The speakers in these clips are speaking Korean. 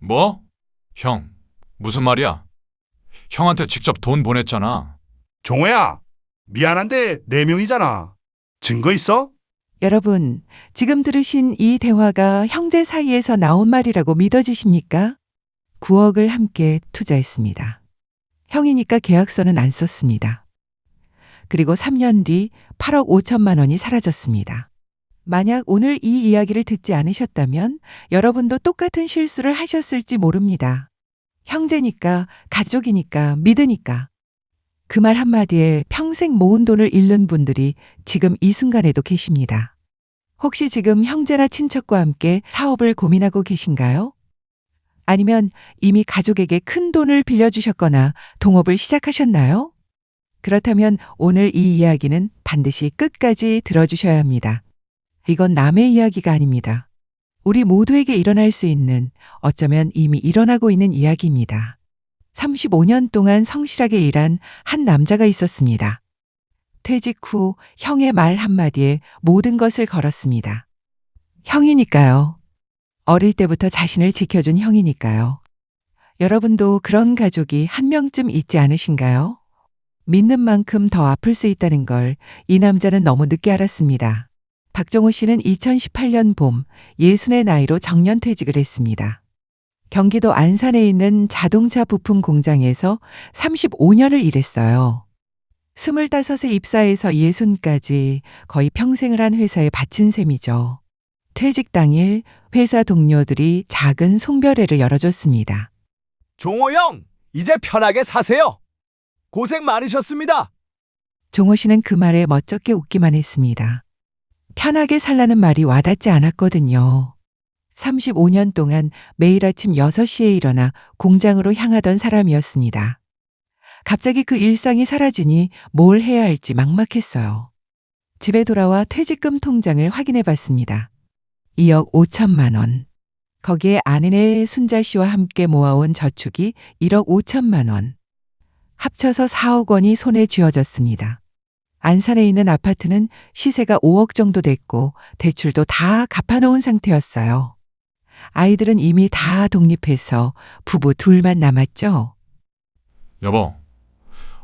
뭐? 형, 무슨 말이야? 형한테 직접 돈 보냈잖아. 종호야, 미안한데 4명이잖아. 증거 있어? 여러분, 지금 들으신 이 대화가 형제 사이에서 나온 말이라고 믿어지십니까? 9억을 함께 투자했습니다. 형이니까 계약서는 안 썼습니다. 그리고 3년 뒤 8억 5천만 원이 사라졌습니다. 만약 오늘 이 이야기를 듣지 않으셨다면 여러분도 똑같은 실수를 하셨을지 모릅니다. 형제니까, 가족이니까, 믿으니까. 그 말 한마디에 평생 모은 돈을 잃는 분들이 지금 이 순간에도 계십니다. 혹시 지금 형제나 친척과 함께 사업을 고민하고 계신가요? 아니면 이미 가족에게 큰 돈을 빌려주셨거나 동업을 시작하셨나요? 그렇다면 오늘 이 이야기는 반드시 끝까지 들어주셔야 합니다. 이건 남의 이야기가 아닙니다. 우리 모두에게 일어날 수 있는, 어쩌면 이미 일어나고 있는 이야기입니다. 35년 동안 성실하게 일한 한 남자가 있었습니다. 퇴직 후 형의 말 한마디에 모든 것을 걸었습니다. 형이니까요. 어릴 때부터 자신을 지켜준 형이니까요. 여러분도 그런 가족이 한 명쯤 있지 않으신가요? 믿는 만큼 더 아플 수 있다는 걸 이 남자는 너무 늦게 알았습니다. 박정호 씨는 2018년 봄 60의 나이로 정년퇴직을 했습니다. 경기도 안산에 있는 자동차 부품 공장에서 35년을 일했어요. 25세 입사해서 60까지 거의 평생을 한 회사에 바친 셈이죠. 퇴직 당일 회사 동료들이 작은 송별회를 열어줬습니다. 종호 형, 이제 편하게 사세요. 고생 많으셨습니다. 종호 씨는 그 말에 멋쩍게 웃기만 했습니다. 편하게 살라는 말이 와닿지 않았거든요. 35년 동안 매일 아침 6시에 일어나 공장으로 향하던 사람이었습니다. 갑자기 그 일상이 사라지니 뭘 해야 할지 막막했어요. 집에 돌아와 퇴직금 통장을 확인해 봤습니다. 2억 5천만 원. 거기에 아내네 순자 씨와 함께 모아온 저축이 1억 5천만 원. 합쳐서 4억 원이 손에 쥐어졌습니다. 안산에 있는 아파트는 시세가 5억 정도 됐고 대출도 다 갚아놓은 상태였어요. 아이들은 이미 다 독립해서 부부 둘만 남았죠. 여보,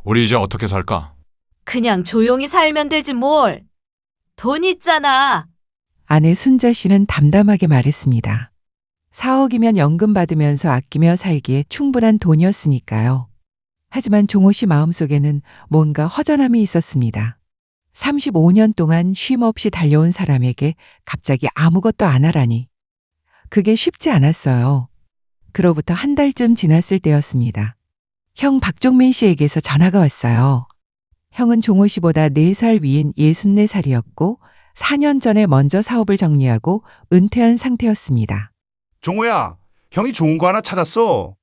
우리 이제 어떻게 살까? 그냥 조용히 살면 되지 뭘. 돈 있잖아. 아내 순자 씨는 담담하게 말했습니다. 4억이면 연금 받으면서 아끼며 살기에 충분한 돈이었으니까요. 하지만 종호 씨 마음속에는 뭔가 허전함이 있었습니다. 35년 동안 쉼 없이 달려온 사람에게 갑자기 아무것도 안 하라니. 그게 쉽지 않았어요. 그로부터 한 달쯤 지났을 때였습니다. 형 박종민 씨에게서 전화가 왔어요. 형은 종호 씨보다 4살 위인 64살이었고 4년 전에 먼저 사업을 정리하고 은퇴한 상태였습니다. 종호야, 형이 좋은 거 하나 찾았어.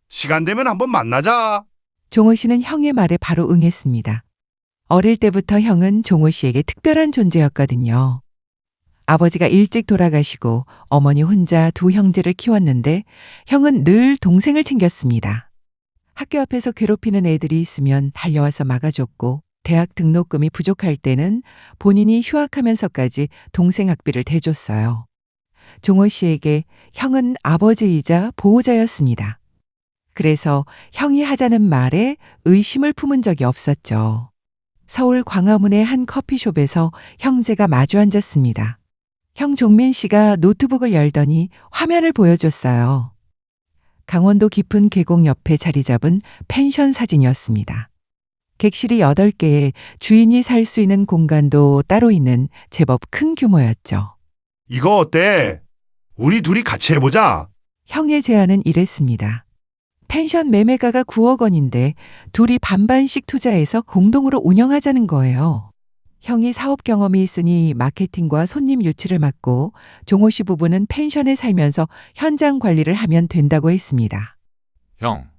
시간 되면 한번 만나자. 종호 씨는 형의 말에 바로 응했습니다. 어릴 때부터 형은 종호 씨에게 특별한 존재였거든요. 아버지가 일찍 돌아가시고 어머니 혼자 2 형제를 키웠는데 형은 늘 동생을 챙겼습니다. 학교 앞에서 괴롭히는 애들이 있으면 달려와서 막아줬고 대학 등록금이 부족할 때는 본인이 휴학하면서까지 동생 학비를 대줬어요. 종호 씨에게 형은 아버지이자 보호자였습니다. 그래서 형이 하자는 말에 의심을 품은 적이 없었죠. 서울 광화문의 한 커피숍에서 형제가 마주 앉았습니다. 형 종민 씨가 노트북을 열더니 화면을 보여줬어요. 강원도 깊은 계곡 옆에 자리 잡은 펜션 사진이었습니다. 객실이 8개에 주인이 살 수 있는 공간도 따로 있는 제법 큰 규모였죠. 이거 어때? 우리 둘이 같이 해보자. 형의 제안은 이랬습니다. 펜션 매매가가 9억 원인데 둘이 반반씩 투자해서 공동으로 운영하자는 거예요. 형이 사업 경험이 있으니 마케팅과 손님 유치를 맡고 종호 씨 부부는 펜션에 살면서 현장 관리를 하면 된다고 했습니다. 형,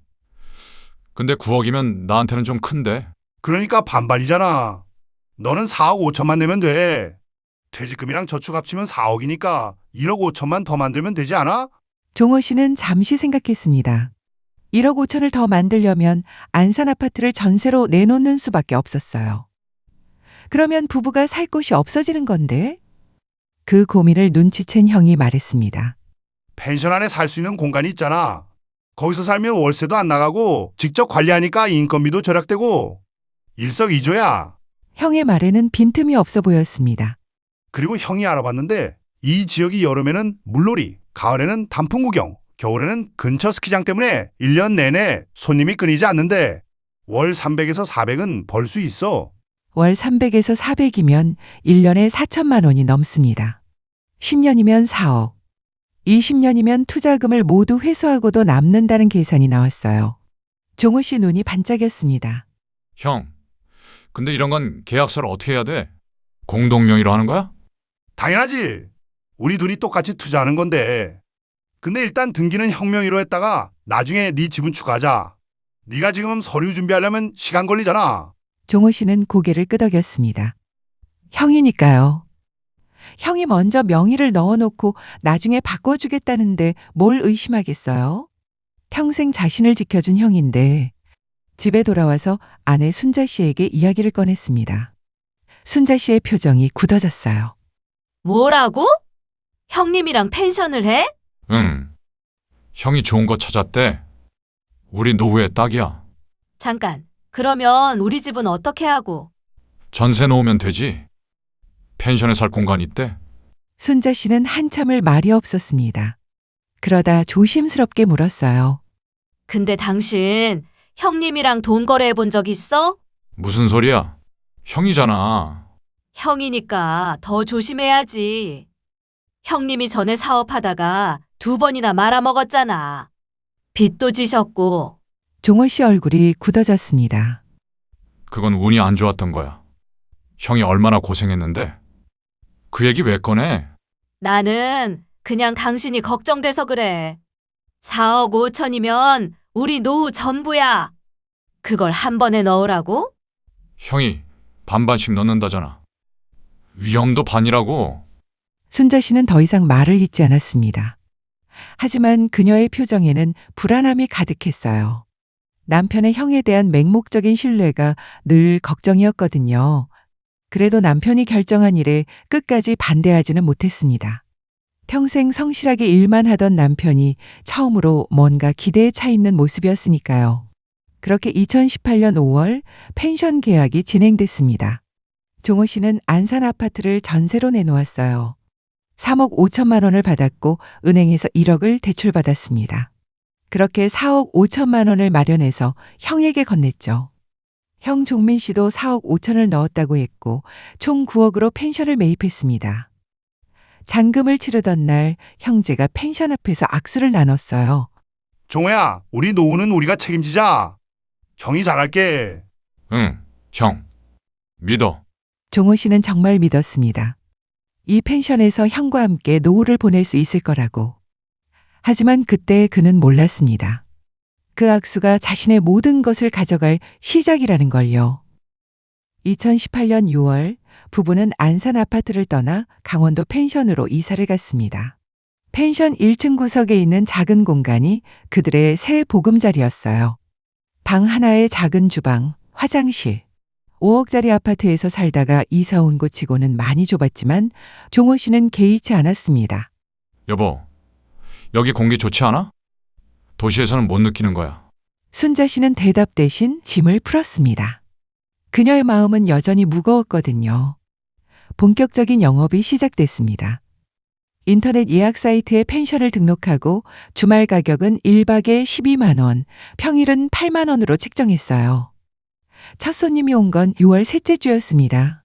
근데 9억이면 나한테는 좀 큰데? 그러니까 반반이잖아. 너는 4억 5천만 내면 돼. 퇴직금이랑 저축 합치면 4억이니까 1억 5천만 더 만들면 되지 않아? 종호 씨는 잠시 생각했습니다. 1억 5천을 더 만들려면 안산 아파트를 전세로 내놓는 수밖에 없었어요. 그러면 부부가 살 곳이 없어지는 건데? 그 고민을 눈치챈 형이 말했습니다. 펜션 안에 살 수 있는 공간이 있잖아. 거기서 살면 월세도 안 나가고 직접 관리하니까 인건비도 절약되고 일석이조야. 형의 말에는 빈틈이 없어 보였습니다. 그리고 형이 알아봤는데 이 지역이 여름에는 물놀이, 가을에는 단풍 구경, 겨울에는 근처 스키장 때문에 1년 내내 손님이 끊이지 않는데 월 300에서 400은 벌 수 있어. 월 300에서 400이면 1년에 4천만 원이 넘습니다. 10년이면 4억. 20년이면 투자금을 모두 회수하고도 남는다는 계산이 나왔어요. 종호 씨 눈이 반짝였습니다. 형, 근데 이런 건 계약서를 어떻게 해야 돼? 공동명의로 하는 거야? 당연하지. 우리 둘이 똑같이 투자하는 건데. 근데 일단 등기는 형 명의로 했다가 나중에 네 지분 추가하자. 네가 지금 서류 준비하려면 시간 걸리잖아. 종호 씨는 고개를 끄덕였습니다. 형이니까요. 형이 먼저 명의를 넣어놓고 나중에 바꿔주겠다는데 뭘 의심하겠어요? 평생 자신을 지켜준 형인데 집에 돌아와서 아내 순자 씨에게 이야기를 꺼냈습니다. 순자 씨의 표정이 굳어졌어요. 뭐라고? 형님이랑 펜션을 해? 응. 형이 좋은 거 찾았대. 우리 노후에 딱이야. 잠깐. 그러면 우리 집은 어떻게 하고? 전세 놓으면 되지. 펜션에 살 공간이 있대. 순자 씨는 한참을 말이 없었습니다. 그러다 조심스럽게 물었어요. 근데 당신 형님이랑 돈 거래해 본 적 있어? 무슨 소리야? 형이잖아. 형이니까 더 조심해야지. 형님이 전에 사업하다가 2번이나 말아먹었잖아. 빚도 지셨고. 종호 씨 얼굴이 굳어졌습니다. 그건 운이 안 좋았던 거야. 형이 얼마나 고생했는데. 그 얘기 왜 꺼내? 나는 그냥 당신이 걱정돼서 그래. 4억 5천이면 우리 노후 전부야. 그걸 한 번에 넣으라고? 형이 반반씩 넣는다잖아. 위험도 반이라고. 순자 씨는 더 이상 말을 잇지 않았습니다. 하지만 그녀의 표정에는 불안함이 가득했어요. 남편의 형에 대한 맹목적인 신뢰가 늘 걱정이었거든요. 그래도 남편이 결정한 일에 끝까지 반대하지는 못했습니다. 평생 성실하게 일만 하던 남편이 처음으로 뭔가 기대에 차 있는 모습이었으니까요. 그렇게 2018년 5월 펜션 계약이 진행됐습니다. 종호 씨는 안산 아파트를 전세로 내놓았어요. 3억 5천만 원을 받았고 은행에서 1억을 대출받았습니다. 그렇게 4억 5천만 원을 마련해서 형에게 건넸죠. 형 종민 씨도 4억 5천을 넣었다고 했고 총 9억으로 펜션을 매입했습니다. 잔금을 치르던 날 형제가 펜션 앞에서 악수를 나눴어요. 종호야, 우리 노후는 우리가 책임지자. 형이 잘할게. 응, 형. 믿어. 종호 씨는 정말 믿었습니다. 이 펜션에서 형과 함께 노후를 보낼 수 있을 거라고. 하지만 그때 그는 몰랐습니다. 그 악수가 자신의 모든 것을 가져갈 시작이라는 걸요. 2018년 6월 부부는 안산 아파트를 떠나 강원도 펜션으로 이사를 갔습니다. 펜션 1층 구석에 있는 작은 공간이 그들의 새 보금자리였어요. 방 하나에 작은 주방, 화장실. 5억짜리 아파트에서 살다가 이사 온 곳치고는 많이 좁았지만 종호 씨는 개의치 않았습니다. 여보, 여기 공기 좋지 않아? 도시에서는 못 느끼는 거야. 순자 씨는 대답 대신 짐을 풀었습니다. 그녀의 마음은 여전히 무거웠거든요. 본격적인 영업이 시작됐습니다. 인터넷 예약 사이트에 펜션을 등록하고 주말 가격은 1박에 12만 원, 평일은 8만 원으로 책정했어요. 첫 손님이 온 건 6월 셋째 주였습니다.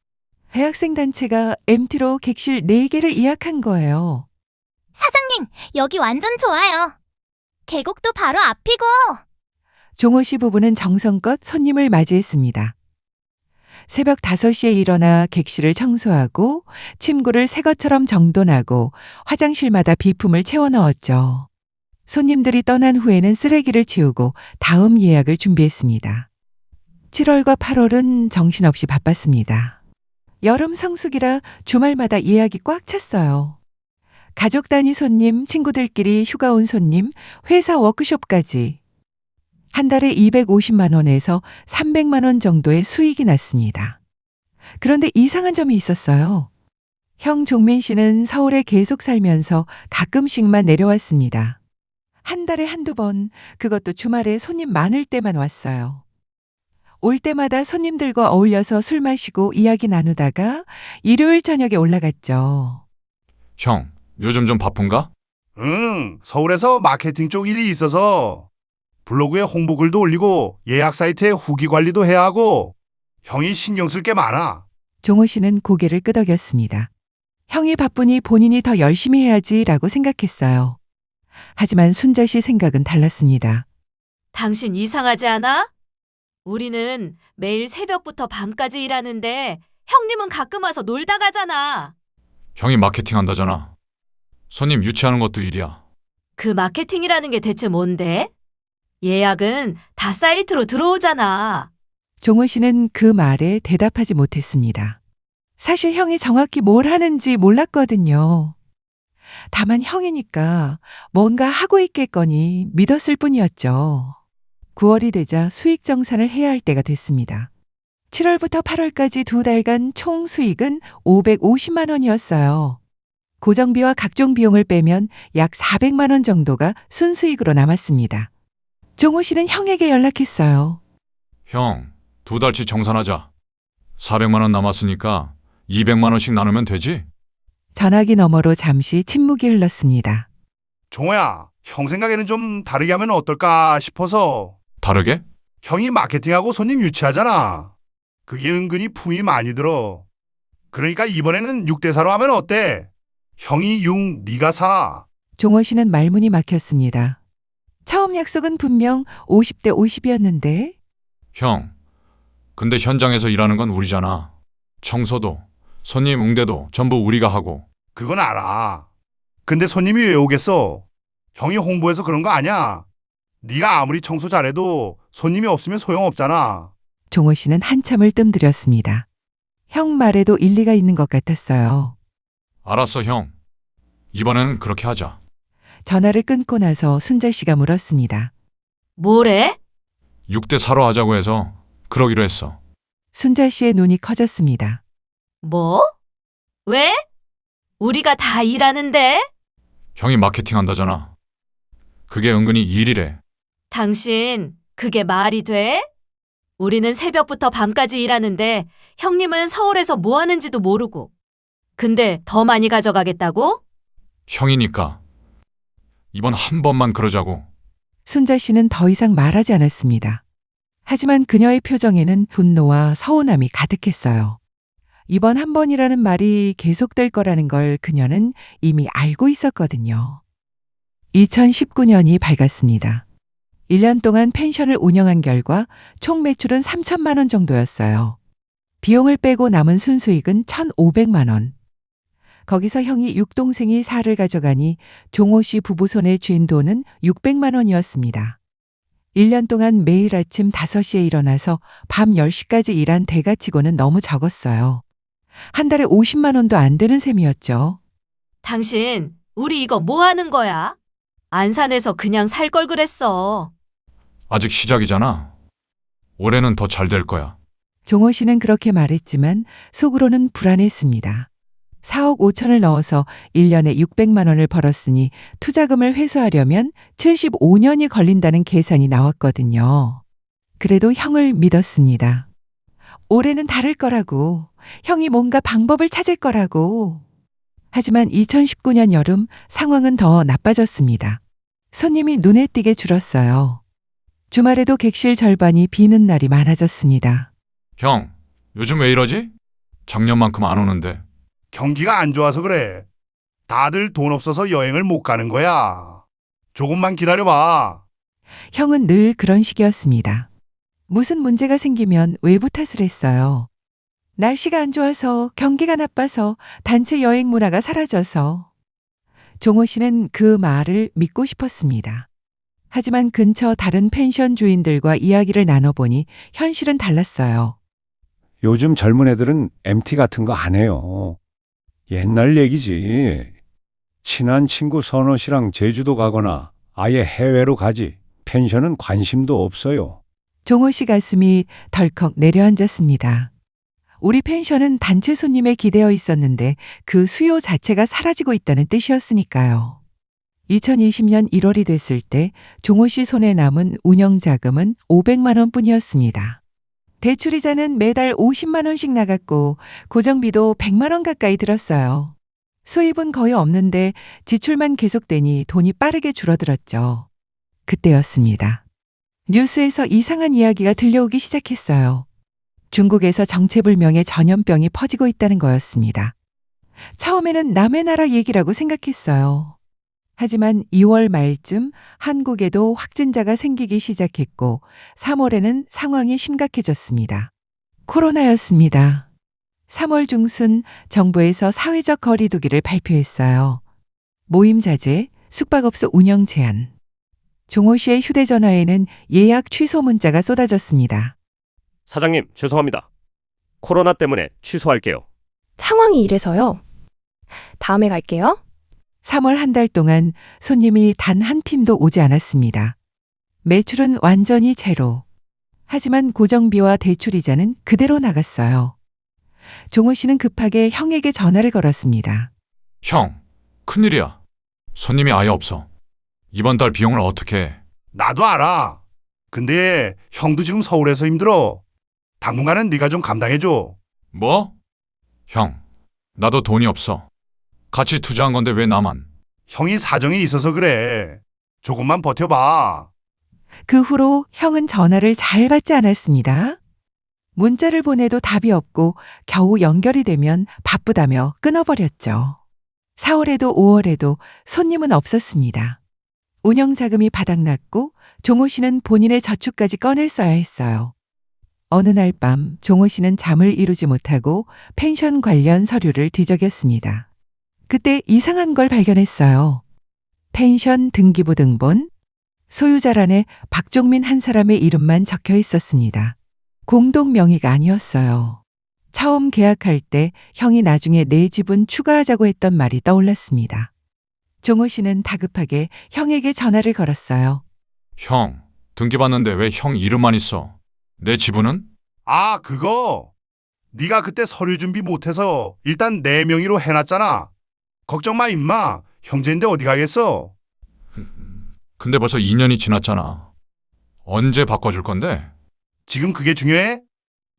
대학생 단체가 MT로 객실 4개를 예약한 거예요. 사장님, 여기 완전 좋아요. 계곡도 바로 앞이고. 종호 씨 부부는 정성껏 손님을 맞이했습니다. 새벽 5시에 일어나 객실을 청소하고 침구를 새 것처럼 정돈하고 화장실마다 비품을 채워 넣었죠. 손님들이 떠난 후에는 쓰레기를 치우고 다음 예약을 준비했습니다. 7월과 8월은 정신없이 바빴습니다. 여름 성수기라 주말마다 예약이 꽉 찼어요. 가족 단위 손님, 친구들끼리 휴가 온 손님, 회사 워크숍까지. 한 달에 250만 원에서 300만 원 정도의 수익이 났습니다. 그런데 이상한 점이 있었어요. 형 종민 씨는 서울에 계속 살면서 가끔씩만 내려왔습니다. 한 달에 한두 번, 그것도 주말에 손님 많을 때만 왔어요. 올 때마다 손님들과 어울려서 술 마시고 이야기 나누다가 일요일 저녁에 올라갔죠. 형, 요즘 좀 바쁜가? 응, 서울에서 마케팅 쪽 일이 있어서 블로그에 홍보글도 올리고 예약 사이트에 후기 관리도 해야 하고 형이 신경 쓸 게 많아. 종호 씨는 고개를 끄덕였습니다. 형이 바쁘니 본인이 더 열심히 해야지라고 생각했어요. 하지만 순자 씨 생각은 달랐습니다. 당신 이상하지 않아? 우리는 매일 새벽부터 밤까지 일하는데 형님은 가끔 와서 놀다 가잖아. 형이 마케팅 한다잖아. 손님 유치하는 것도 일이야. 그 마케팅이라는 게 대체 뭔데? 예약은 다 사이트로 들어오잖아. 종호 씨는 그 말에 대답하지 못했습니다. 사실 형이 정확히 뭘 하는지 몰랐거든요. 다만 형이니까 뭔가 하고 있겠거니 믿었을 뿐이었죠. 9월이 되자 수익 정산을 해야 할 때가 됐습니다. 7월부터 8월까지 2달간 총 수익은 550만 원이었어요. 고정비와 각종 비용을 빼면 약 400만 원 정도가 순수익으로 남았습니다. 종호 씨는 형에게 연락했어요. 형, 2달치 정산하자. 400만 원 남았으니까 200만 원씩 나누면 되지? 전화기 너머로 잠시 침묵이 흘렀습니다. 종호야, 형 생각에는 좀 다르게 하면 어떨까 싶어서. 다르게? 형이 마케팅하고 손님 유치하잖아. 그게 은근히 품이 많이 들어. 그러니까 이번에는 6대4로 하면 어때? 형이 6, 네가 4. 종호 씨는 말문이 막혔습니다. 처음 약속은 분명 50대 50이었는데 형, 근데 현장에서 일하는 건 우리잖아. 청소도, 손님 응대도 전부 우리가 하고. 그건 알아. 근데 손님이 왜 오겠어? 형이 홍보해서 그런 거 아니야. 네가 아무리 청소 잘해도 손님이 없으면 소용없잖아. 종호 씨는 한참을 뜸들였습니다. 형 말에도 일리가 있는 것 같았어요. 알았어, 형. 이번엔 그렇게 하자. 전화를 끊고 나서 순자 씨가 물었습니다. 뭐래? 6대4로 하자고 해서 그러기로 했어. 순자 씨의 눈이 커졌습니다. 뭐? 왜? 우리가 다 일하는데? 형이 마케팅 한다잖아. 그게 은근히 일이래. 당신, 그게 말이 돼? 우리는 새벽부터 밤까지 일하는데 형님은 서울에서 뭐 하는지도 모르고. 근데 더 많이 가져가겠다고? 형이니까. 이번 한 번만 그러자고. 순자 씨는 더 이상 말하지 않았습니다. 하지만 그녀의 표정에는 분노와 서운함이 가득했어요. 이번 한 번이라는 말이 계속될 거라는 걸 그녀는 이미 알고 있었거든요. 2019년이 밝았습니다. 1년 동안 펜션을 운영한 결과 총 매출은 3천만 원 정도였어요. 비용을 빼고 남은 순수익은 1,500만 원. 거기서 형이 6동생이 4를 가져가니 종호 씨 부부 손에 쥔 돈은 600만 원이었습니다. 1년 동안 매일 아침 5시에 일어나서 밤 10시까지 일한 대가치고는 너무 적었어요. 한 달에 50만 원도 안 되는 셈이었죠. 당신, 우리 이거 뭐 하는 거야? 안산에서 그냥 살 걸 그랬어. 아직 시작이잖아. 올해는 더 잘 될 거야. 종호 씨는 그렇게 말했지만 속으로는 불안했습니다. 4억 5천을 넣어서 1년에 600만 원을 벌었으니 투자금을 회수하려면 75년이 걸린다는 계산이 나왔거든요. 그래도 형을 믿었습니다. 올해는 다를 거라고, 형이 뭔가 방법을 찾을 거라고. 하지만 2019년 여름 상황은 더 나빠졌습니다. 손님이 눈에 띄게 줄었어요. 주말에도 객실 절반이 비는 날이 많아졌습니다. 형, 요즘 왜 이러지? 작년만큼 안 오는데. 경기가 안 좋아서 그래. 다들 돈 없어서 여행을 못 가는 거야. 조금만 기다려봐. 형은 늘 그런 식이었습니다. 무슨 문제가 생기면 외부 탓을 했어요. 날씨가 안 좋아서, 경기가 나빠서, 단체 여행 문화가 사라져서. 종호 씨는 그 말을 믿고 싶었습니다. 하지만 근처 다른 펜션 주인들과 이야기를 나눠보니 현실은 달랐어요. 요즘 젊은 애들은 MT 같은 거 안 해요. 옛날 얘기지. 친한 친구 서너 씨랑 제주도 가거나 아예 해외로 가지. 펜션은 관심도 없어요. 종호 씨 가슴이 덜컥 내려앉았습니다. 우리 펜션은 단체 손님에 기대어 있었는데 그 수요 자체가 사라지고 있다는 뜻이었으니까요. 2020년 1월이 됐을 때 종호 씨 손에 남은 운영 자금은 500만 원 뿐이었습니다. 대출이자는 매달 50만 원씩 나갔고 고정비도 100만 원 가까이 들었어요. 수입은 거의 없는데 지출만 계속되니 돈이 빠르게 줄어들었죠. 그때였습니다. 뉴스에서 이상한 이야기가 들려오기 시작했어요. 중국에서 정체불명의 전염병이 퍼지고 있다는 거였습니다. 처음에는 남의 나라 얘기라고 생각했어요. 하지만 2월 말쯤 한국에도 확진자가 생기기 시작했고 3월에는 상황이 심각해졌습니다. 코로나였습니다. 3월 중순 정부에서 사회적 거리 두기를 발표했어요. 모임 자제, 숙박업소 운영 제한. 종호 씨의 휴대전화에는 예약 취소 문자가 쏟아졌습니다. 사장님, 죄송합니다. 코로나 때문에 취소할게요. 상황이 이래서요. 다음에 갈게요. 3월 한 달 동안 손님이 단 한 팀도 오지 않았습니다. 매출은 완전히 제로. 하지만 고정비와 대출이자는 그대로 나갔어요. 종호 씨는 급하게 형에게 전화를 걸었습니다. 형, 큰일이야. 손님이 아예 없어. 이번 달 비용을 어떻게 해? 나도 알아. 근데 형도 지금 서울에서 힘들어. 당분간은 네가 좀 감당해줘. 뭐? 형, 나도 돈이 없어. 같이 투자한 건데 왜 나만? 형이 사정이 있어서 그래. 조금만 버텨봐. 그 후로 형은 전화를 잘 받지 않았습니다. 문자를 보내도 답이 없고 겨우 연결이 되면 바쁘다며 끊어버렸죠. 4월에도 5월에도 손님은 없었습니다. 운영 자금이 바닥났고 종호 씨는 본인의 저축까지 꺼내 써야 했어요. 어느 날 밤 종호 씨는 잠을 이루지 못하고 펜션 관련 서류를 뒤적였습니다. 그때 이상한 걸 발견했어요. 펜션 등기부 등본, 소유자란에 박종민 한 사람의 이름만 적혀 있었습니다. 공동 명의가 아니었어요. 처음 계약할 때 형이 나중에 내 지분 추가하자고 했던 말이 떠올랐습니다. 종호 씨는 다급하게 형에게 전화를 걸었어요. 형, 등기 받는데 왜 형 이름만 있어? 내 지분은? 아, 그거. 네가 그때 서류 준비 못해서 일단 내 명의로 해놨잖아. 걱정 마, 임마. 형제인데 어디 가겠어? 근데 벌써 2년이 지났잖아. 언제 바꿔줄 건데? 지금 그게 중요해?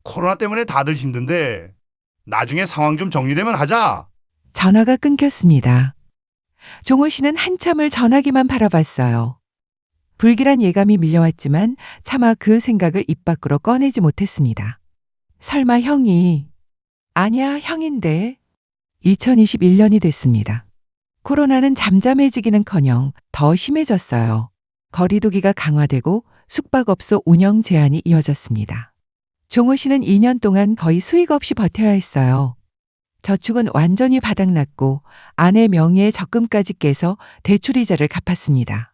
코로나 때문에 다들 힘든데 나중에 상황 좀 정리되면 하자. 전화가 끊겼습니다. 종호 씨는 한참을 전화기만 바라봤어요. 불길한 예감이 밀려왔지만 차마 그 생각을 입 밖으로 꺼내지 못했습니다. 설마 형이... 아니야, 형인데. 2021년이 됐습니다. 코로나는 잠잠해지기는커녕 더 심해졌어요. 거리두기가 강화되고 숙박업소 운영 제한이 이어졌습니다. 종호 씨는 2년 동안 거의 수익 없이 버텨야 했어요. 저축은 완전히 바닥났고 아내 명의의 적금까지 깨서 대출이자를 갚았습니다.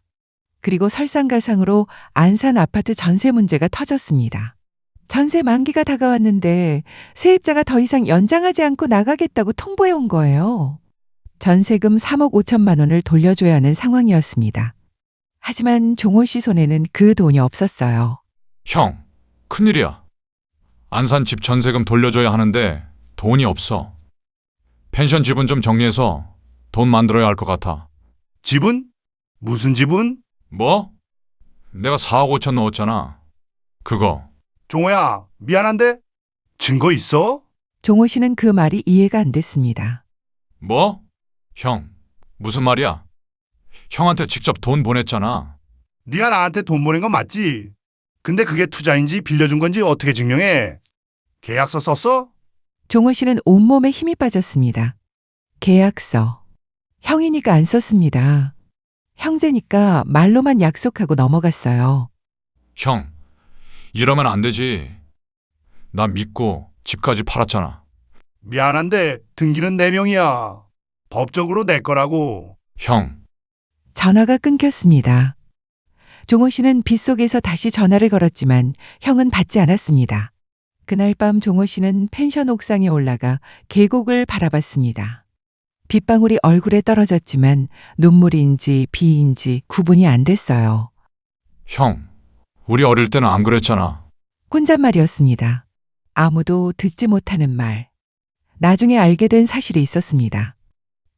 그리고 설상가상으로 안산 아파트 전세 문제가 터졌습니다. 전세 만기가 다가왔는데 세입자가 더 이상 연장하지 않고 나가겠다고 통보해 온 거예요. 전세금 3억 5천만 원을 돌려줘야 하는 상황이었습니다. 하지만 종호 씨 손에는 그 돈이 없었어요. 형, 큰일이야. 안산 집 전세금 돌려줘야 하는데 돈이 없어. 펜션 지분 좀 정리해서 돈 만들어야 할 것 같아. 지분? 무슨 지분? 뭐? 내가 4억 5천 넣었잖아. 그거. 종호야, 미안한데 증거 있어? 종호 씨는 그 말이 이해가 안 됐습니다. 뭐? 형, 무슨 말이야? 형한테 직접 돈 보냈잖아. 네가 나한테 돈 보낸 건 맞지? 근데 그게 투자인지 빌려준 건지 어떻게 증명해? 계약서 썼어? 종호 씨는 온몸에 힘이 빠졌습니다. 계약서. 형이니까 안 썼습니다. 형제니까 말로만 약속하고 넘어갔어요. 형, 이러면 안 되지. 나 믿고 집까지 팔았잖아. 미안한데 등기는 내 명이야. 법적으로 내 거라고. 형, 전화가 끊겼습니다. 종호 씨는 빗속에서 다시 전화를 걸었지만 형은 받지 않았습니다. 그날 밤 종호 씨는 펜션 옥상에 올라가 계곡을 바라봤습니다. 빗방울이 얼굴에 떨어졌지만 눈물인지 비인지 구분이 안 됐어요. 형, 우리 어릴 때는 안 그랬잖아. 혼잣말이었습니다. 아무도 듣지 못하는 말. 나중에 알게 된 사실이 있었습니다.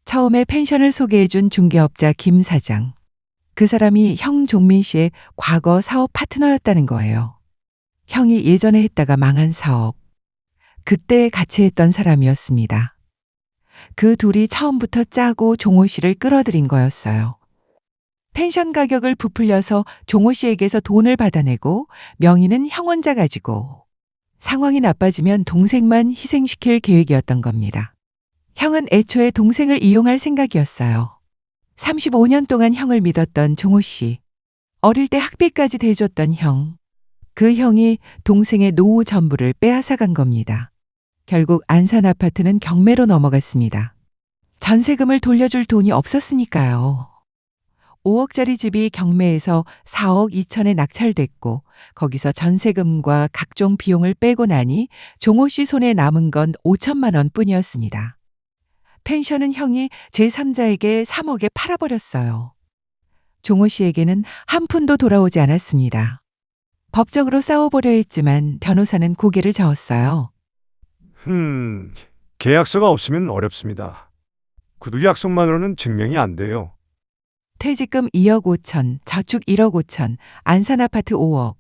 처음에 펜션을 소개해준 중개업자 김 사장. 그 사람이 형 종민 씨의 과거 사업 파트너였다는 거예요. 형이 예전에 했다가 망한 사업. 그때 같이 했던 사람이었습니다. 그 둘이 처음부터 짜고 종호 씨를 끌어들인 거였어요. 펜션 가격을 부풀려서 종호 씨에게서 돈을 받아내고 명의는 형 혼자 가지고 상황이 나빠지면 동생만 희생시킬 계획이었던 겁니다. 형은 애초에 동생을 이용할 생각이었어요. 35년 동안 형을 믿었던 종호 씨. 어릴 때 학비까지 대줬던 형. 그 형이 동생의 노후 전부를 빼앗아간 겁니다. 결국 안산 아파트는 경매로 넘어갔습니다. 전세금을 돌려줄 돈이 없었으니까요. 5억짜리 집이 경매에서 4억 2천에 낙찰됐고 거기서 전세금과 각종 비용을 빼고 나니 종호 씨 손에 남은 건 5천만 원 뿐이었습니다. 펜션은 형이 제3자에게 3억에 팔아버렸어요. 종호 씨에게는 한 푼도 돌아오지 않았습니다. 법적으로 싸워보려 했지만 변호사는 고개를 저었어요. 계약서가 없으면 어렵습니다. 구두 약속만으로는 증명이 안 돼요. 퇴직금 2억 5천, 저축 1억 5천, 안산 아파트 5억.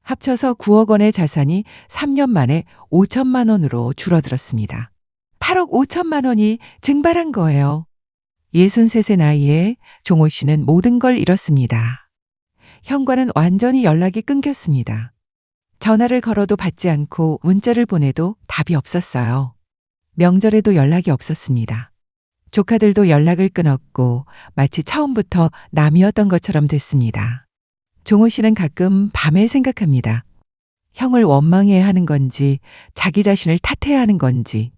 합쳐서 9억 원의 자산이 3년 만에 5천만 원으로 줄어들었습니다. 8억 5천만 원이 증발한 거예요. 63세 나이에 종호 씨는 모든 걸 잃었습니다. 형과는 완전히 연락이 끊겼습니다. 전화를 걸어도 받지 않고 문자를 보내도 답이 없었어요. 명절에도 연락이 없었습니다. 조카들도 연락을 끊었고 마치 처음부터 남이었던 것처럼 됐습니다. 종호 씨는 가끔 밤에 생각합니다. 형을 원망해야 하는 건지 자기 자신을 탓해야 하는 건지.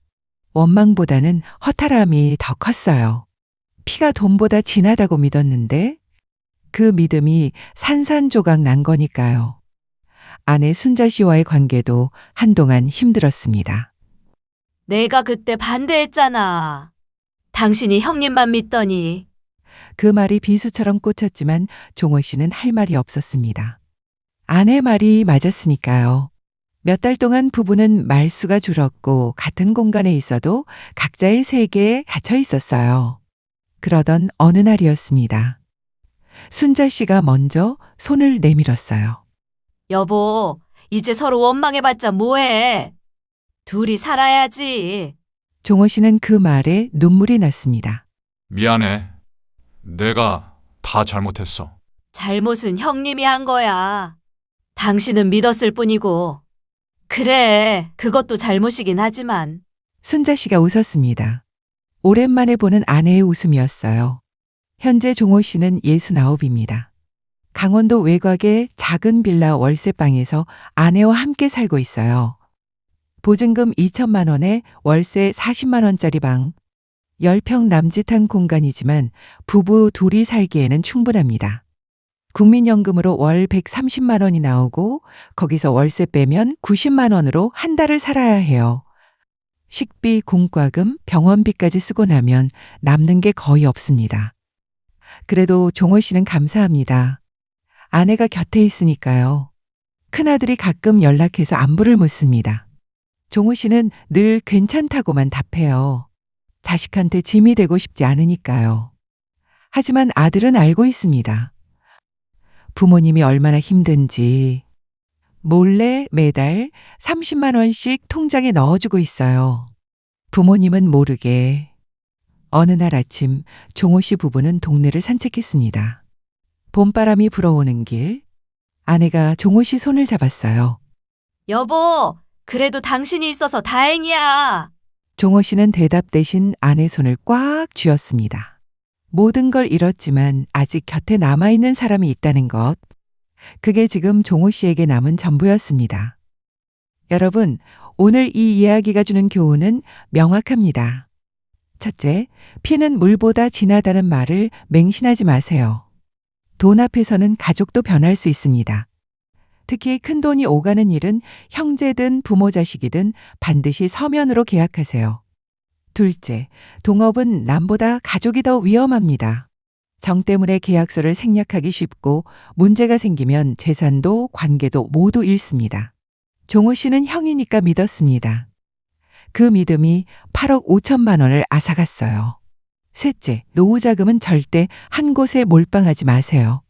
원망보다는 허탈함이 더 컸어요. 피가 돈보다 진하다고 믿었는데 그 믿음이 산산조각 난 거니까요. 아내 순자 씨와의 관계도 한동안 힘들었습니다. 내가 그때 반대했잖아. 당신이 형님만 믿더니. 그 말이 비수처럼 꽂혔지만 종호 씨는 할 말이 없었습니다. 아내 말이 맞았으니까요. 몇 달 동안 부부는 말수가 줄었고 같은 공간에 있어도 각자의 세계에 갇혀 있었어요. 그러던 어느 날이었습니다. 순자 씨가 먼저 손을 내밀었어요. 여보, 이제 서로 원망해봤자 뭐해. 둘이 살아야지. 종호 씨는 그 말에 눈물이 났습니다. 미안해. 내가 다 잘못했어. 잘못은 형님이 한 거야. 당신은 믿었을 뿐이고. 그래, 그것도 잘못이긴 하지만. 순자 씨가 웃었습니다. 오랜만에 보는 아내의 웃음이었어요. 현재 종호 씨는 69입니다. 강원도 외곽의 작은 빌라 월세방에서 아내와 함께 살고 있어요. 보증금 2천만 원에 월세 40만 원짜리 방. 10평 남짓한 공간이지만 부부 둘이 살기에는 충분합니다. 국민연금으로 월 130만 원이 나오고 거기서 월세 빼면 90만 원으로 한 달을 살아야 해요. 식비, 공과금, 병원비까지 쓰고 나면 남는 게 거의 없습니다. 그래도 종호 씨는 감사합니다. 아내가 곁에 있으니까요. 큰아들이 가끔 연락해서 안부를 묻습니다. 종호 씨는 늘 괜찮다고만 답해요. 자식한테 짐이 되고 싶지 않으니까요. 하지만 아들은 알고 있습니다. 부모님이 얼마나 힘든지 몰래 매달 30만 원씩 통장에 넣어주고 있어요. 부모님은 모르게. 어느 날 아침 종호 씨 부부는 동네를 산책했습니다. 봄바람이 불어오는 길, 아내가 종호 씨 손을 잡았어요. 여보, 그래도 당신이 있어서 다행이야. 종호 씨는 대답 대신 아내 손을 꽉 쥐었습니다. 모든 걸 잃었지만 아직 곁에 남아있는 사람이 있다는 것. 그게 지금 종호 씨에게 남은 전부였습니다. 여러분, 오늘 이 이야기가 주는 교훈은 명확합니다. 첫째, 피는 물보다 진하다는 말을 맹신하지 마세요. 돈 앞에서는 가족도 변할 수 있습니다. 특히 큰돈이 오가는 일은 형제든 부모 자식이든 반드시 서면으로 계약하세요. 둘째, 동업은 남보다 가족이 더 위험합니다. 정 때문에 계약서를 생략하기 쉽고 문제가 생기면 재산도 관계도 모두 잃습니다. 종호 씨는 형이니까 믿었습니다. 그 믿음이 8억 5천만 원을 앗아갔어요. 셋째, 노후 자금은 절대 한 곳에 몰빵하지 마세요.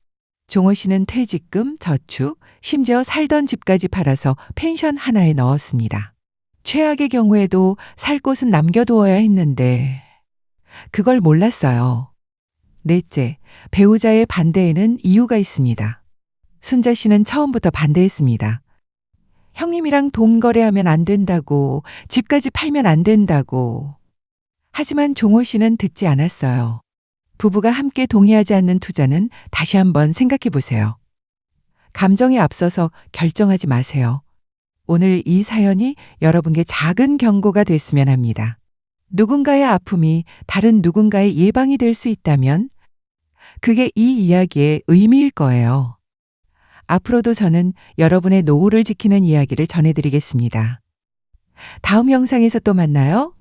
종호 씨는 퇴직금, 저축, 심지어 살던 집까지 팔아서 펜션 하나에 넣었습니다. 최악의 경우에도 살 곳은 남겨두어야 했는데 그걸 몰랐어요. 넷째, 배우자의 반대에는 이유가 있습니다. 순자 씨는 처음부터 반대했습니다. 형님이랑 돈 거래하면 안 된다고, 집까지 팔면 안 된다고. 하지만 종호 씨는 듣지 않았어요. 부부가 함께 동의하지 않는 투자는 다시 한번 생각해 보세요. 감정에 앞서서 결정하지 마세요. 오늘 이 사연이 여러분께 작은 경고가 됐으면 합니다. 누군가의 아픔이 다른 누군가의 예방이 될 수 있다면 그게 이 이야기의 의미일 거예요. 앞으로도 저는 여러분의 노후를 지키는 이야기를 전해드리겠습니다. 다음 영상에서 또 만나요.